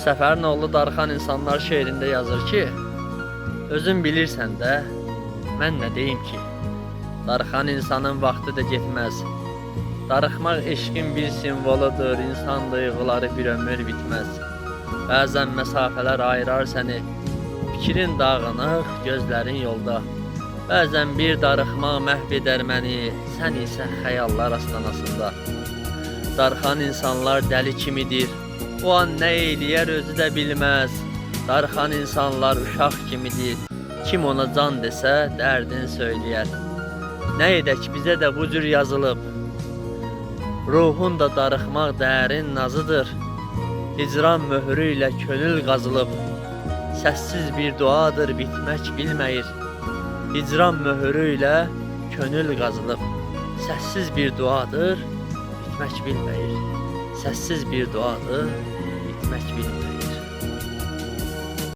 Səfərin oğlu Darxan İnsanlar şeirində yazır ki, özün bilirsən də, mən nə deyim ki, darxan insanın vaxtı da getməz. Darıxmaq eşqin bir simvoludur, insan duyğuları bir ömür bitməz. Bəzən məsafələr ayırar səni, fikrin dağınıq, gözlərin yolda. Bəzən bir darıxmaq məhv edər məni, sən isə xəyallar astanasında. Darxan insanlar dəli kimidir, o an nə eyləyər özü də bilməz. Darxan insanlar uşaq kimidir, kim ona can desə dərdini söyləyər. Nə edək bizə də bu cür yazılıb, ruhun da darıxmaq dərin nazıdır. Hicran möhrü ilə könül qazılıb, səssiz bir duadır bitmək bilməyir. Hicran möhrü ilə könül qazılıb, səssiz bir duadır bitmək bilməyir. Səssiz bir duadır bitmək bilməyir.